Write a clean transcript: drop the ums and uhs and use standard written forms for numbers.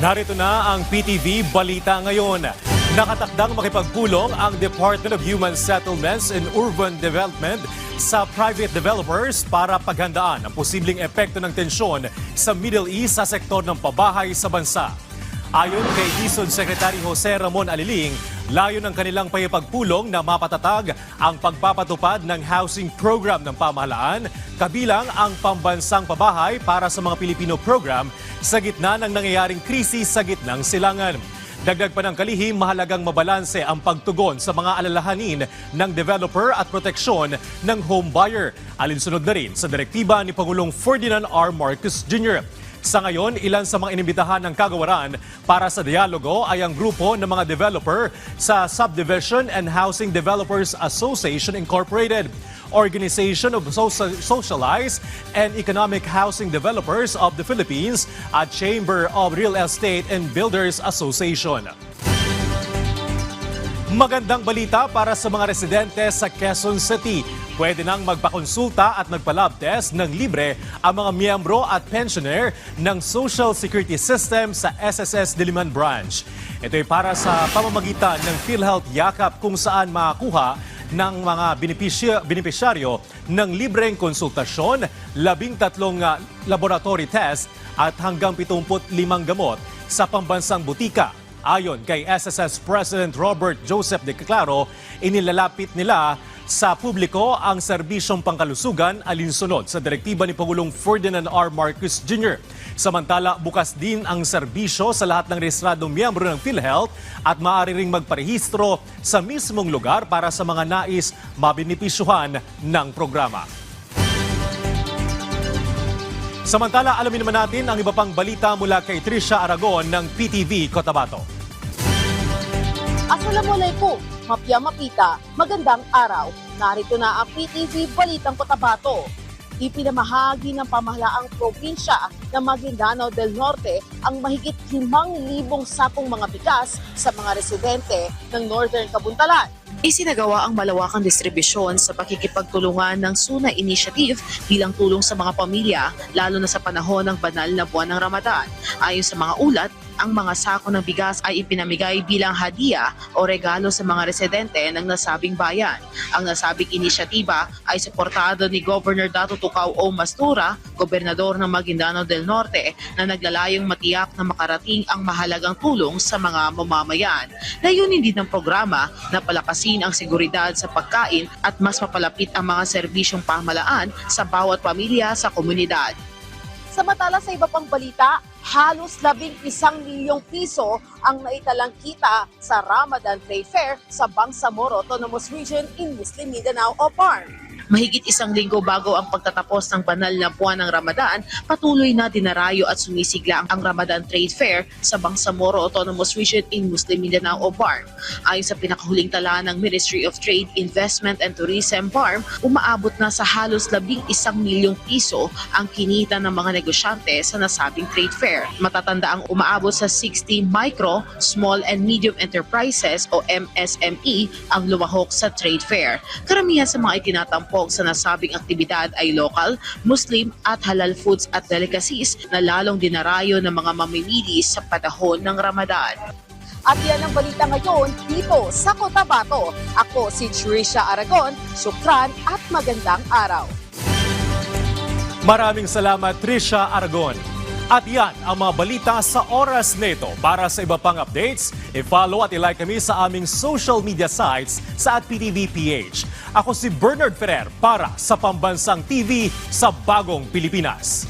Narito na ang PTV Balita Ngayon. Nakatakdang makipagpulong ang Department of Human Settlements and Urban Development sa private developers para paghandaan ang posibleng epekto ng tensyon sa Middle East sa sektor ng pabahay sa bansa. Ayon kay DSUD Secretary Jose Ramon Aliling, layo ng kanilang payapagpulong na mapatatag ang pagpapatupad ng housing program ng pamahalaan, kabilang ang pambansang pabahay para sa mga Pilipino program sa gitna ng nangyayaring krisis sa gitnang silangan. Dagdag pa ng kalihim, mahalagang mabalanse ang pagtugon sa mga alalahanin ng developer at proteksyon ng home buyer. Alinsunod na rin sa direktiba ni Pangulong Ferdinand R. Marcos Jr. Sa ngayon, ilan sa mga inimbitahan ng kagawaran para sa dialogo ay ang grupo ng mga developer sa Subdivision and Housing Developers Association Incorporated, Organization of Socialized and Economic Housing Developers of the Philippines at Chamber of Real Estate and Builders Association. Magandang balita para sa mga residente sa Quezon City. Pwede nang magpakonsulta at magpa-lab test ng libre ang mga miyembro at pensioner ng Social Security System sa SSS Diliman Branch. Ito ay para sa pamamagitan ng PhilHealth Yakap kung saan makakuha ng mga benepisyaryo ng libreng konsultasyon, 13 laboratory test at hanggang 75 gamot sa pambansang butika. Ayon kay SSS President Robert Joseph De Claro, inilalapit nila sa publiko ang serbisyong pangkalusugan alinsunod sa direktiba ni Pangulong Ferdinand R. Marcos Jr. Samantala, bukas din ang serbisyo sa lahat ng rehistradong miyembro ng PhilHealth at maaari ring magparehistro sa mismong lugar para sa mga nais mabinipisyuhan ng programa. Samantala, alamin naman natin ang iba pang balita mula kay Trisha Aragon ng PTV Cotabato. Assalamualaikum, mapya mapita, magandang araw. Narito na ang PTV Balitang Cotabato. Ipinamahagi ng pamahalaang probinsya ng Maguindanao del Norte ang mahigit 5,000 sakong mga bigas sa mga residente ng Northern Kabuntalan. Isinagawa ang malawakang distribusyon sa pakikipagtulungan ng Suna Initiative bilang tulong sa mga pamilya, lalo na sa panahon ng banal na buwan ng Ramadan. Ayon sa mga ulat, ang mga sako ng bigas ay ipinamigay bilang hadiah o regalo sa mga residente ng nasabing bayan. Ang nasabing inisyatiba ay suportado ni Governor Dato Tucao O. Mastura, Gobernador ng Maguindanao del Norte, na naglalayong matiyak na makarating ang mahalagang tulong sa mga mamamayan. Layunin din ng programa na palakasin ang seguridad sa pagkain at mas mapalapit ang mga serbisyong pamahalaan sa bawat pamilya sa komunidad. Samantala sa iba pang balita, halos 11 milyong piso ang naitalang kita sa Ramadan Trade Fair sa Bangsamoro Autonomous Region in Muslim Mindanao o PARM. Mahigit isang linggo bago ang pagtatapos ng banal na buwan ng Ramadan, patuloy na dinarayo at sumisigla ang Ramadan Trade Fair sa Bangsamoro Autonomous Region in Muslim Mindanao o BARM. Ayon sa pinakahuling tala ng Ministry of Trade, Investment and Tourism BARM, umaabot na sa halos 11 milyong piso ang kinita ng mga negosyante sa nasabing trade fair. Matatanda ang umaabot sa 60 micro, small and medium enterprises o MSME ang lumahok sa trade fair. Karamihan sa mga itinatampok sa nasabing aktibidad ay local, Muslim at halal foods at delicacies na lalong dinarayo ng mga mamimili sa panahon ng Ramadan. At yan ang balita ngayon dito sa Cotabato. Ako si Trisha Aragon, sukran at magandang araw. Maraming salamat, Trisha Aragon. At yan ang mga balita sa oras nito. Para sa iba pang updates, i-follow at i-like kami sa aming social media sites sa @PTVPH. Ako si Bernard Ferrer para sa Pambansang TV sa Bagong Pilipinas.